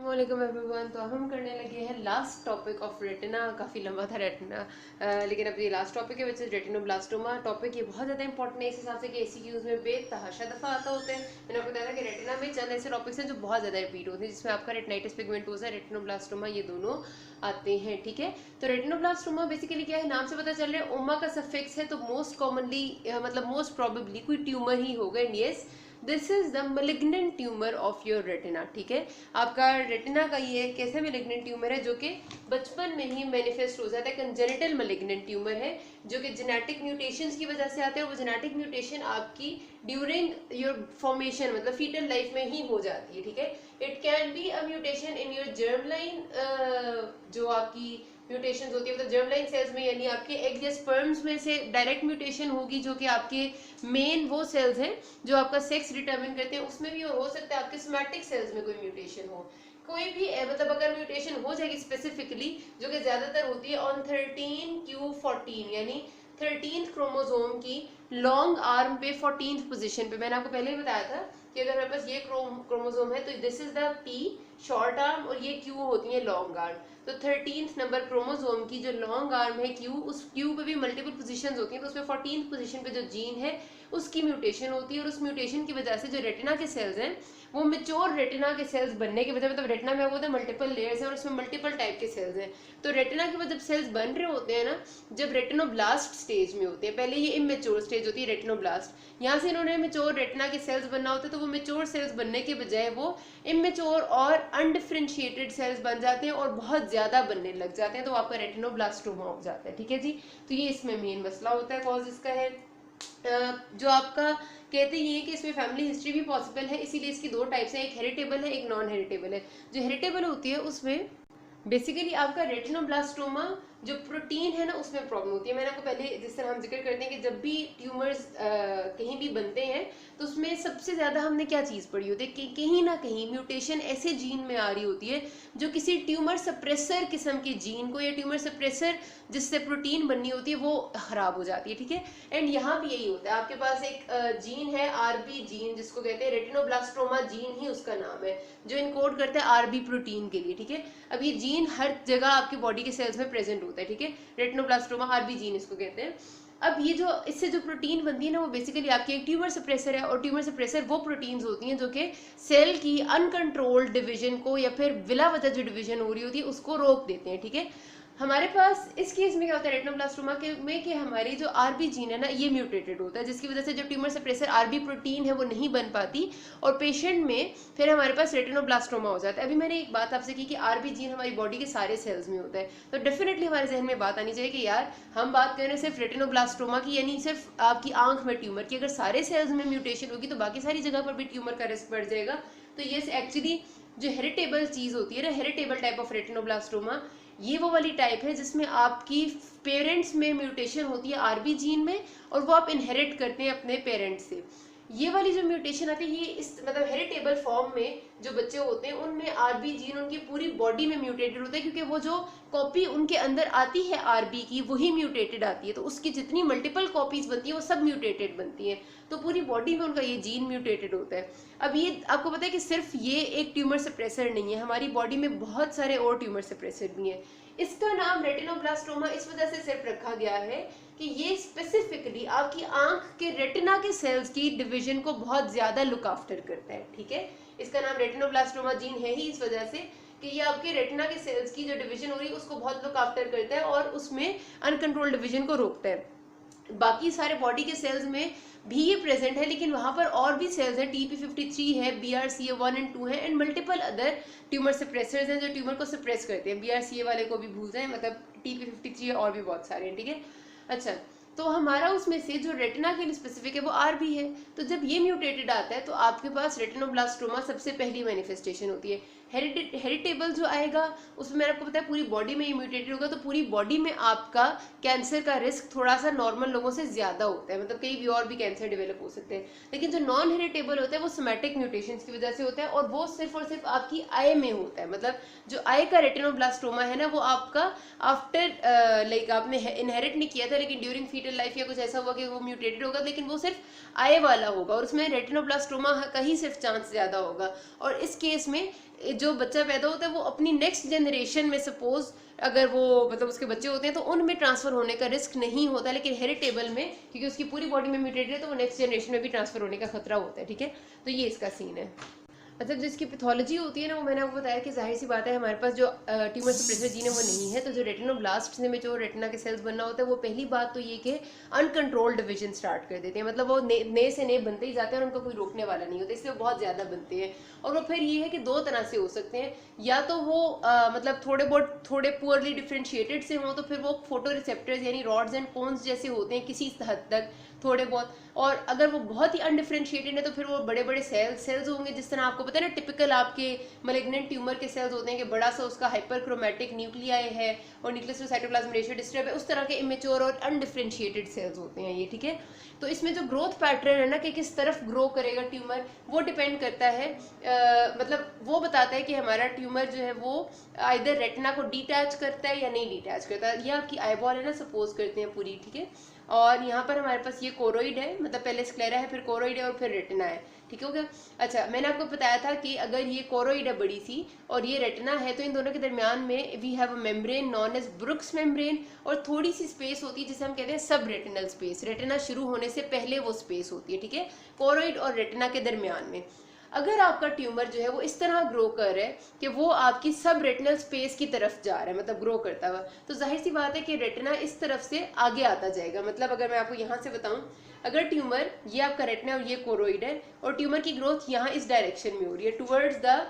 वालेकुम एवरीवन। तो अब हम करने लगे हैं लास्ट टॉपिक ऑफ रेटिना। काफ़ी लंबा था रेटिना, लेकिन अब ये लास्ट टॉपिक है विच इज रेटिनोब्लास्टोमा। टॉपिक ये बहुत ज़्यादा इंपॉर्टेंट है इस हिसाब से कि एसीक्यूज में बेतहाशा दफ़ा आता होता है। मैंने आपको बताया था कि रेटिना में चंद ऐसे टॉपिक्स हैं जो बहुत ज़्यादा रिपीट होते हैं, जिसमें आपका रेटिनाइटिस पिगमेंटोसा, रेटिनोब्लास्टोमा, ये दोनों आते हैं। ठीक है, तो रेटिनोब्लास्टोमा बेसिकली क्या है, नाम से पता चल रहा है ओमा का सफिक्स है, तो मोस्ट कॉमनली मतलब मोस्ट प्रोबेबली कोई ट्यूमर ही होगा। And yes, this is the malignant tumour of your retina. ठीक है, आपका रेटिना का ये कैसे मेलिग्नेंट ट्यूमर है जो कि बचपन में ही मैनिफेस्ट हो जाता है। कंजेनिटल मेलिग्नेंट ट्यूमर है जो कि जेनेटिक म्यूटेशंस की वजह से आते हैं। वो जेनेटिक म्यूटेशन आपकी ड्यूरिंग योर फॉर्मेशन मतलब फीटल लाइफ में ही हो जाती है। ठीक है, it can be a mutation in your germ line, जो आपकी म्यूटेशन होती है मतलब जर्म लाइन सेल्स में, यानी आपके एग या स्पर्म्स में से डायरेक्ट म्यूटेशन होगी, जो कि आपके मेन वो सेल्स हैं जो आपका सेक्स डिटरमिन करते हैं। उसमें भी हो सकता है आपके सोमैटिक सेल्स में कोई म्यूटेशन हो, कोई भी मतलब अगर म्यूटेशन हो जाएगी स्पेसिफिकली, जो कि ज्यादातर होती है ऑन 13q14, यानी 13th क्रोमोसोम की लॉन्ग आर्म पे 14th पोजीशन पे। मैंने आपको पहले ही बताया था कि अगर हमारे पास ये क्रोमोसोम है तो this is the P short arm और ये क्यू होती है लॉन्ग आर्म। तो 13th नंबर क्रोमोसोम की जो लॉन्ग आर्म है क्यू, उस क्यू पे भी मल्टीपल पोजीशंस होती हैं, तो उसमें 14th पोजीशन पे जो जीन है उसकी म्यूटेशन होती है। और उस म्यूटेशन की वजह से जो रेटिना के सेल्स हैं वो मेच्योर रेटिना के सेल्स बनने के वजह, मतलब रेटिना में होते हैं मल्टीपल लेयर्स हैं और उसमें मल्टीपल टाइप के सेल्स हैं। तो रेटिना के जब सेल्स बन रहे होते हैं ना, जब रेटिनोब्लास्ट स्टेज में होते हैं, पहले ये इमेच्योर स्टेज होती है रेटिनोब्लास्ट, यहाँ से इन्होंने मेच्योर रेटिना के सेल्स बनना होता है, तो वो मेच्योर सेल्स बनने के बजाय वो इमेच्योर और अनडिफरेंशिएटेड सेल्स बन जाते हैं और बहुत ज्यादा बनने लग जाते हैं, तो आपका रेटिनोब्लास्टोमा हो जाता है। ठीक है जी, तो ये इसमें मेन मसला होता है, कॉज इसका है। जो आपका कहते ही है कि इसमें फैमिली हिस्ट्री भी पॉसिबल है, इसीलिए इसकी दो टाइप्स हैं, एक हेरिटेबल है एक नॉन हेरिटेबल है। जो हेरिटेबल होती है उसमें बेसिकली आपका रेटिनोब्लास्टोमा जो प्रोटीन है ना उसमें प्रॉब्लम होती है। मैंने आपको पहले जिस तरह हम जिक्र करते हैं कि जब भी ट्यूमर्स कहीं भी बनते हैं तो उसमें सबसे ज्यादा हमने क्या चीज पढ़ी होती है कि कहीं ना कहीं म्यूटेशन ऐसे जीन में आ रही होती है जो किसी ट्यूमर सप्रेसर किस्म के जीन को, या ट्यूमर सप्रेसर जिससे प्रोटीन बननी होती है वो खराब हो जाती है। ठीक है, एंड यहाँ भी यही होता है, आपके पास एक जीन है आरबी जीन, जिसको कहते हैं रेटिनोब्लास्टोमा जीन ही उसका नाम है, जो इनकोड करता है आरबी प्रोटीन के लिए। ठीक है, अब ये जीन हर जगह आपकी बॉडी के सेल्स में प्रेजेंट होता है। ठीक है, रेटिनोब्लास्टोमा आरबी जीन इसको कहते हैं। अब ये जो इससे जो प्रोटीन बनती है ना वो बेसिकली आपकी एक ट्यूमर सप्रेसर है, और ट्यूमर सप्रेसर वो प्रोटीन्स होती हैं जो कि सेल की अनकंट्रोल्ड डिवीजन को या फिर बिला वजह जो डिवीजन हो रही होती है उसको रोक देते हैं। ठीक है, हमारे पास इस केस में क्या होता है रेटिनोब्लास्टोमा के में कि हमारी जो आरबी जीन है ना ये म्यूटेटेड होता है, जिसकी वजह से जो ट्यूमर सप्रेसर आरबी प्रोटीन है वो नहीं बन पाती और पेशेंट में फिर हमारे पास रेटिनोब्लास्टोमा हो जाता है। अभी मैंने एक बात आपसे की कि आरबी जीन हमारी बॉडी के सारे सेल्स में होता है, तो डेफिनेटली हमारे जहन में बात आनी चाहिए कि यार हम बात कर रहे हैं सिर्फ रेटिनोब्लास्टोमा की, यानी सिर्फ आपकी आंख में ट्यूमर की। अगर सारे सेल्स में म्यूटेशन होगी तो बाकी सारी जगह पर भी ट्यूमर का रिस्क बढ़ जाएगा। तो ये एक्चुअली जो हेरिटेबल चीज होती है ना, हेरिटेबल टाइप ऑफ रेटिनोब्लास्टोमा, ये वो वाली टाइप है जिसमें आपकी पेरेंट्स में म्यूटेशन होती है आरबी जीन में और वो आप इनहेरिट करते हैं अपने पेरेंट्स से। ये वाली जो म्यूटेशन आती है ये इस मतलब हेरिटेबल फॉर्म में जो बच्चे होते हैं उनमें आरबी जीन उनकी पूरी बॉडी में म्यूटेटेड होता है, क्योंकि वो जो कॉपी उनके अंदर आती है आरबी की वही म्यूटेटेड आती है, तो उसकी जितनी मल्टीपल कॉपीज बनती है वो सब म्यूटेटेड बनती है, तो पूरी बॉडी में उनका ये जीन म्यूटेटेड होता है। अब ये आपको पता है कि सिर्फ ये एक ट्यूमर सप्रेसर नहीं है, हमारी बॉडी में बहुत सारे और ट्यूमर सप्रेसर भी हैं। इसका नाम रेटिनोब्लास्टोमा इस वजह से सिर्फ रखा गया है कि ये स्पेसिफिकली आपकी आंख के रेटिना के सेल्स की डिवीजन को बहुत ज्यादा लुक आफ्टर करता है। ठीक है, इसका नाम रेटिनोब्लास्टोमा जीन है ही इस वजह से कि ये आपके रेटिना के सेल्स की जो डिवीजन हो रही है उसको बहुत लुक आफ्टर करता है और उसमें अनकंट्रोल्ड डिवीजन को रोकता है। बाकी सारे बॉडी के सेल्स में भी ये प्रेजेंट है, लेकिन वहां पर और भी सेल्स हैं, TP53 है, BRCA1 एंड 2 है and multiple other tumour suppressors हैं जो ट्यूमर को सप्रेस करते हैं। BRCA वाले को भी भूल जाए, मतलब TP53 है और भी बहुत सारे हैं। ठीक है, अच्छा, तो हमारा उसमें से जो रेटिना के लिए स्पेसिफिक है वो आरबी है, तो जब ये म्यूटेटेड आता है तो आपके पास रेटिनोब्लास्टोमा सबसे पहली मैनिफेस्टेशन होती है। हेरिटेबल जो आएगा उसमें मैंने आपको बताया पूरी बॉडी में ये म्यूटेटेड होगा, तो पूरी बॉडी में आपका कैंसर का रिस्क थोड़ा सा नॉर्मल लोगों से ज्यादा होता है, मतलब कहीं भी और भी कैंसर डेवलप हो सकते हैं। लेकिन जो नॉन हेरिटेबल होता है वो सोमैटिक म्यूटेशंस की वजह से होता है और वो सिर्फ और सिर्फ आपकी आई में होता है, मतलब जो आई का रेटिनोब्लास्टोमा है ना वो आपका आफ्टर लाइक आपने इनहेरिट नहीं किया था लेकिन ड्यूरिंग फीटल लाइफ या कुछ ऐसा हुआ कि वो म्यूटेटेड होगा, लेकिन वो सिर्फ आई वाला होगा और उसमें रेटिनोब्लास्टोमा का ही सिर्फ चांस ज्यादा होगा। और इस केस में जो बच्चा पैदा होता है वो अपनी नेक्स्ट जनरेशन में सपोज अगर वो मतलब उसके बच्चे होते हैं तो उनमें ट्रांसफर होने का रिस्क नहीं होता, लेकिन हेरिटेबल में क्योंकि उसकी पूरी बॉडी में म्यूटेटेड है तो वो नेक्स्ट जनरेशन में भी ट्रांसफर होने का खतरा होता है। ठीक है, तो ये इसका सीन है। मतलब जिसकी पैथोलॉजी होती है ना, वो मैंने आपको बताया कि जाहिर सी बात है हमारे पास जो ट्यूमर सप्रेसर जीन है वो नहीं है, तो जो रेटिनोब्लास्ट में जो रेटिना के सेल्स बनना होता है वो पहली बात तो ये कि अनकंट्रोल्ड डिवीजन स्टार्ट कर देते हैं, मतलब वो नए से नए बनते ही जाते हैं और उनका कोई रोकने वाला नहीं होता, इसलिए वो बहुत ज़्यादा बनते हैं। और वो फिर ये है कि दो तरह से हो सकते हैं, या तो वो मतलब थोड़े पुअरली डिफ्रेंशिएटेड से हों, तो फिर वो फोटो रिसेप्टर्स यानी रॉड्स एंड कोन्स जैसे होते हैं किसी हद तक थोड़े बहुत, और अगर वो बहुत ही अनडिफ्रेंशिएटेड है तो फिर वो बड़े बड़े सेल्स होंगे, जिस तरह आपको पता है ना टिपिकल आपके मैलिग्नेंट ट्यूमर के सेल्स होते हैं कि बड़ा सा उसका हाइपरक्रोमैटिक न्यूक्लियाई है और nucleus to cytoplasm ratio disturb है, उस तरह के इमेच्योर और अनडिफ्रेंशिएटेड सेल्स होते हैं ये। ठीक है, तो इसमें जो ग्रोथ पैटर्न है ना कि किस तरफ ग्रो करेगा ट्यूमर, वो डिपेंड करता है मतलब वो बताता है कि हमारा ट्यूमर जो है वो आइदर रेटिना को डिटैच करता है या नहीं डिटैच करता है। ये आपकी आईबॉल है ना, सपोज करते हैं पूरी। ठीक है, और यहाँ पर हमारे पास ये कोरोइड है, मतलब पहले स्क्लेरा है, फिर कोरोइड है और फिर रेटिना है। ठीक हो गया। अच्छा, मैंने आपको बताया था कि अगर ये कोरोइड है बड़ी सी और ये रेटिना है, तो इन दोनों के दरमियान में we have a membrane known as Bruch's membrane, और थोड़ी सी स्पेस होती है जिसे हम कहते हैं सब रेटिनल स्पेस। रेटिना शुरू होने से पहले वो स्पेस होती है, ठीक है, कोरोइड और रेटिना के दरमियान में। अगर आपका ट्यूमर जो है वो इस तरह ग्रो कर रहा है कि वो आपकी सब रेटिनल स्पेस की तरफ जा रहा है, मतलब ग्रो करता हुआ, तो जाहिर सी बात है कि रेटिना इस तरफ से आगे आता जाएगा। मतलब अगर मैं आपको यहाँ से बताऊं, अगर ट्यूमर, ये आपका रेटिना और ये कोरोइड है, और ट्यूमर की ग्रोथ यहाँ इस डायरेक्शन में हो रही है टुवर्ड्स द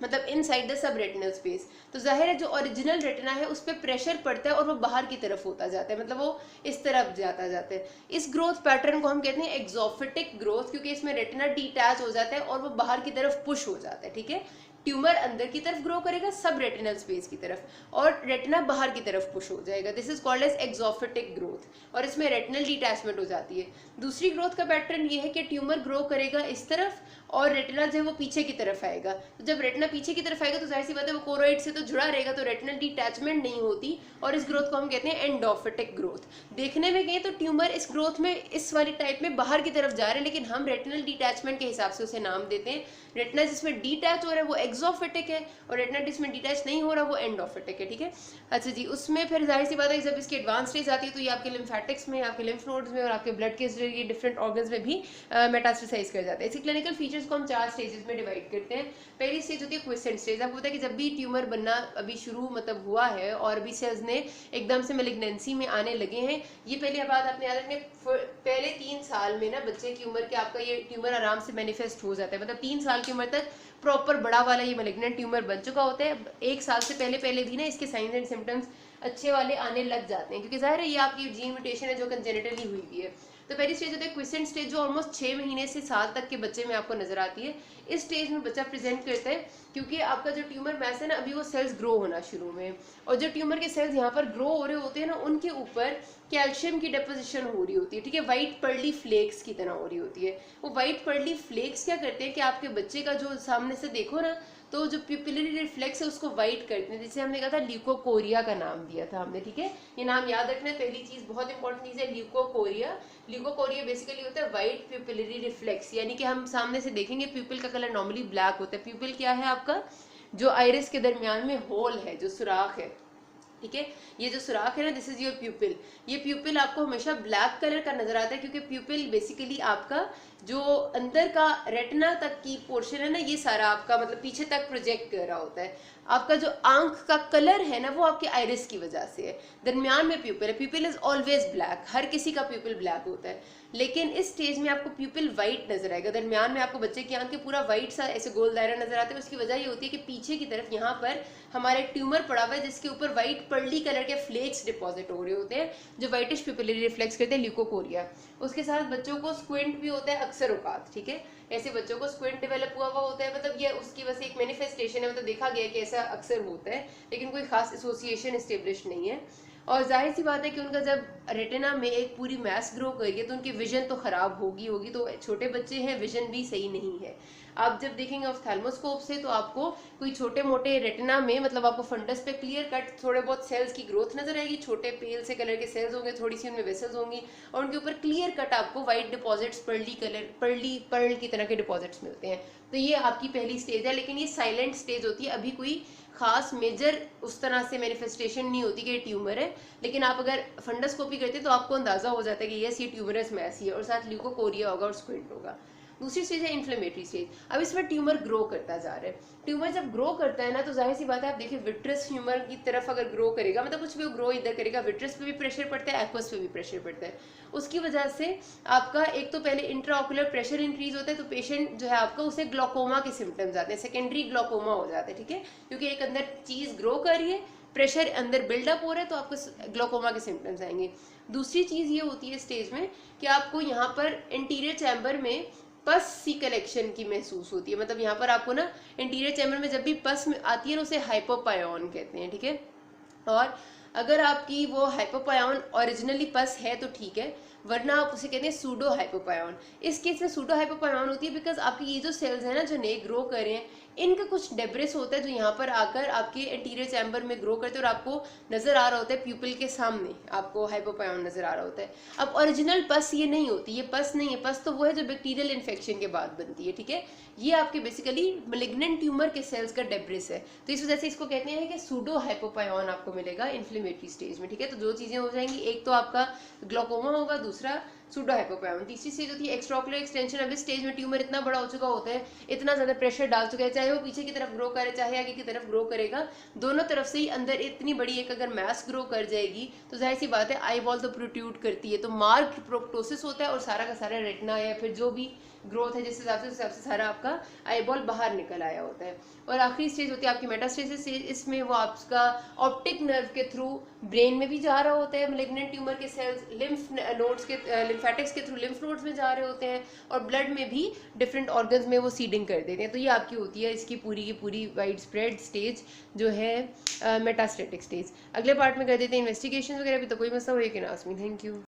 मतलब inside the sub retinal space, तो जाहिर है जो ओरिजिनल रेटिना है उस पर प्रेशर पड़ता है और वो बाहर की तरफ होता जाता है, मतलब वो इस तरफ जाता है। इस ग्रोथ पैटर्न को हम कहते हैं एक्सोफिटिक ग्रोथ, क्योंकि इसमें रेटिना डिटैच हो जाता है और वो बाहर की तरफ पुश हो जाता है। ठीक है, ट्यूमर अंदर की तरफ ग्रो करेगा सब रेटिनल स्पेस की तरफ, और रेटिना बाहर की तरफ पुश हो जाएगा। This is called as exophytic growth, और इसमें रेटिनल डिटैचमेंट हो जाती है। दूसरी ग्रोथ का पैटर्न ये है कि ट्यूमर ग्रो करेगा इस तरफ और रेटिना जो है वो पीछे की तरफ आएगा। तो जब रेटिना पीछे की तरफ आएगा तो जाहिर सी बात है वो कोरोइड से तो जुड़ा रहेगा, तो रेटिनल डिटैचमेंट नहीं होती, और इस ग्रोथ को हम कहते हैं एंडोफिटिक ग्रोथ। देखने में गए तो ट्यूमर इस ग्रोथ में इस वाली टाइप में बाहर की तरफ जा रहे हैं, लेकिन हम रेटिनल डिटैचमेंट के हिसाब से उसे नाम देते हैं। रेटिना जिसमें डिटैच हो रहा है वो एक्सोफिटिक है, और रेटिना जिसमें डिटैच नहीं हो रहा वो एंडोफिटिक है। ठीक है, अच्छा जी, उसमें फिर जाहिर सी बात है जब इसकी एडवांस स्टेज आती है तो ये आपके लिम्फेटिक्स में, आपके लिम्फ नोड्स में और आपके ब्लड के जरिए डिफरेंट ऑर्गन्स में भी मेटास्टेसाइज कर जाता है। इसके क्लिनिकल फीचर्स को हम 4 स्टेजेस में डिवाइड करते हैं। पहली स्टेज होती है क्विसेंट स्टेज। आपको पता है कि जब भी ट्यूमर बनना अभी शुरू मतलब हुआ है और अभी सेल्स ने एकदम से मेलिग्नेंसी में आने लगे हैं, ये पहली बात आपने याद रखनी, पहले 3 साल में ना बच्चे की उम्र के आपका ये ट्यूमर आराम से मैनिफेस्ट हो जाता है, मतलब 3 साल की उम्र तक प्रॉपर बड़ा वाला ये मैलिग्नेंट ट्यूमर बन चुका होता है। 1 साल से पहले भी ना इसके साइंस एंड सिम्टम्स अच्छे वाले आने लग जाते हैं, क्योंकि जाहिर है ये आपकी जीन म्यूटेशन है जो कंजेनिटली हुई हुई है। तो पहली स्टेज होती है क्विसेंट स्टेज, जो ऑलमोस्ट 6 महीने से साल तक के बच्चे में आपको नजर आती है। इस स्टेज में बच्चा प्रेजेंट करता है क्योंकि आपका जो ट्यूमर मैस है ना अभी वो सेल्स ग्रो होना शुरू में, और जो ट्यूमर के सेल्स यहाँ पर ग्रो हो रहे होते हैं ना उनके ऊपर कैल्शियम की डिपोजिशन हो रही होती है। ठीक है, व्हाइट पर्ली फ्लेक्स की तरह हो रही होती है। वो व्हाइट पर्ली फ्लेक्स क्या करते हैं कि आपके बच्चे का जो सामने से देखो ना तो जो प्यूपिलरी रिफ्लेक्स है उसको वाइट करते हैं, जिसे हमने कहा था ल्यूकोकोरिया का नाम दिया था हमने। ठीक है, ये नाम याद रखना है, पहली चीज बहुत इंपॉर्टेंट चीज है ल्यूकोकोरिया। ल्यूकोकोरिया बेसिकली होता है व्हाइट प्यूपिलरी रिफ्लेक्स, यानी कि हम सामने से देखेंगे प्यूपिल का कलर नॉर्मली ब्लैक होता है। प्यूपिल क्या है आपका, जो आइरिस के दरमियान में होल है, जो सुराख है। ठीक है, ये जो सुराख है ना, दिस इज योर प्यूपिल। ये प्यूपिल आपको हमेशा ब्लैक कलर का नजर आता है, क्योंकि प्यूपिल बेसिकली आपका जो अंदर का रेटिना तक की पोर्शन है ना, ये सारा आपका मतलब पीछे तक प्रोजेक्ट कर रहा होता है। आपका जो आंख का कलर है ना वो आपके आइरिस की वजह से है। दरमियान में प्यूपिल है, प्यूपिल इज ऑलवेज ब्लैक, हर किसी का प्यूपिल ब्लैक होता है, लेकिन इस स्टेज में आपको प्यूपिल व्हाइट नजर आएगा। दरमियान में आपको बच्चे की आंख के पूरा व्हाइट सा ऐसे गोल दायरा नजर आता है। उसकी वजह ये होती है कि पीछे की तरफ यहाँ पर हमारे ट्यूमर पड़ा हुआ है, जिसके ऊपर व्हाइट पर्ली कलर के फ्लेक्स डिपॉजिट हो रहे होते हैं, जो व्हाइटिश प्यूपिलरी रिफ्लेक्स करते हैं, ल्यूकोकोरिया। उसके साथ बच्चों को स्क्विंट भी होता है अक्सर औकात। ठीक है, ऐसे बच्चों को स्क्विंट डेवलप हुआ होता है, मतलब ये उसकी बस एक मैनिफेस्टेशन है, मतलब देखा गया कि ऐसा अक्सर होता है, लेकिन कोई खास एसोसिएशन एस्टेब्लिश नहीं है। और जाहिर सी बात है कि उनका जब रेटिना में एक पूरी मैस ग्रो करिए तो उनकी विजन तो खराब होगी। तो छोटे बच्चे हैं, विजन भी सही नहीं है। आप जब देखेंगे ऑफ्थेल्मोस्कोप से तो आपको कोई छोटे मोटे रेटिना में, मतलब आपको फंडस पे क्लियर कट थोड़े बहुत सेल्स की ग्रोथ नजर आएगी, छोटे पेल से कलर के सेल्स होंगे, थोड़ी सी उनमें वेसल्स होंगी, और उनके ऊपर क्लियर कट आपको व्हाइट डिपॉजिट्स, पर्ल की तरह के डिपॉजिट्स मिलते हैं। तो ये आपकी पहली स्टेज है, लेकिन ये साइलेंट स्टेज होती है, अभी कोई खास मेजर उस तरह से मैनिफेस्टेशन नहीं होती कि ये ट्यूमर है। लेकिन आप अगर फंडस्कोपी करते हैं तो आपको अंदाजा हो जाता है कि यस, ये ट्यूमरस मैस ही है, और साथ ल्यूकोकोरिया होगा और स्क्विंट होगा। दूसरी स्टेज है इन्फ्लेमेटरी स्टेज। अब इसमें ट्यूमर ग्रो करता जा रहा है। ट्यूमर जब ग्रो करता है ना, तो जाहिर सी बात है, आप देखिए विट्रस ट्यूमर की तरफ अगर ग्रो करेगा, मतलब कुछ भी ग्रो इधर करेगा, विट्रस पे भी प्रेशर पड़ता है, एक्वस पे भी प्रेशर पड़ता है। उसकी वजह से आपका एक तो पहले इंट्राऑकुलर प्रेशर इंक्रीज होता है, तो पेशेंट जो है आपका उसे ग्लोकोमा के सिम्टम्स आते हैं, सेकेंडरी ग्लोकोमा हो जाता है, ठीक है, क्योंकि एक अंदर चीज ग्रो कर रही है, प्रेशर अंदर बिल्डअप हो रहा है, तो आपको ग्लोकोमा के सिम्टम्स आएंगे। दूसरी चीज ये होती है स्टेज में कि आपको यहाँ पर इंटीरियर चैम्बर में पस सी कलेक्शन की महसूस होती है। मतलब यहाँ पर आपको ना इंटीरियर चैम्बर में जब भी पस आती है ना, उसे हाइपोपायोन कहते हैं, ठीक है। और अगर आपकी वो हाइपोपायोन ओरिजिनली पस है तो ठीक है, वरना आप उसे कहते हैं सूडो हाइपोपायोन। इस केस में सूडो हाइपोपायोन होती है बिकॉज आपकी ये जो सेल्स है ना, जो नए ग्रो कर रहे हैं, इनका कुछ डेब्रिस होता है जो यहाँ पर आकर आपके इंटीरियर चैम्बर में ग्रो करते हैं, और आपको नजर आ रहा होता है प्यूपिल के सामने, आपको हाइपोपायोन नजर आ रहा होता है। अब ओरिजिनल पस ये नहीं होती, ये पस नहीं है, पस तो वो है जो बैक्टीरियल इन्फेक्शन के बाद बनती है, ठीक है। ये आपके बेसिकली मेलिग्नेंट ट्यूमर के सेल्स का डेब्रिस है, तो इस वजह से इसको कहते हैं कि सूडो हाइपोपायोन आपको मिलेगा इन्फ्लेमेटरी स्टेज में, ठीक है। तो दो चीजें हो जाएंगी, एक तो आपका ग्लोकोमा होगा, दूसरा सूडो हाइपोपायोन। तीसरी स्टेज होती है एक्स्ट्राओकुलर एक्सटेंशन। अब इस स्टेज में ट्यूमर इतना बड़ा हो चुका होता है, इतना ज्यादा प्रेशर डाल चुका है, चाहे वो पीछे की तरफ ग्रो करे चाहे आगे की तरफ ग्रो करेगा, दोनों तरफ से ही अंदर इतनी बड़ी एक अगर मैस ग्रो कर जाएगी तो जाहिर सी बात है आई बॉल तो प्रोट्यूट करती है, तो मार्क प्रोक्टोसिस होता है, और सारा का सारा रेटिना या फिर जो भी ग्रोथ है जिस हिसाब से सारा आपका आई बॉल बाहर निकल आया होता है। और आखिरी स्टेज होती है आपकी मेटास्टेसिस स्टेज। इसमें वो आपका ऑप्टिक नर्व के थ्रू ब्रेन में भी जा रहा होता है, मैलिग्नेंट ट्यूमर के सेल्स लिम्फ नोड्स के लिम्फेटिक्स के थ्रू लिम्फ नोड्स में जा रहे होते हैं, और ब्लड में भी डिफरेंट ऑर्गन्स में वो सीडिंग कर देते हैं। तो ये आपकी होती है इसकी पूरी की पूरी वाइड स्प्रेड स्टेज जो है मेटास्टेटिक स्टेज। अगले पार्ट में कर देते हैं इन्वेस्टिगेशन वगैरह भी, तो कोई मसला हो कि ना आसमी। Thank you.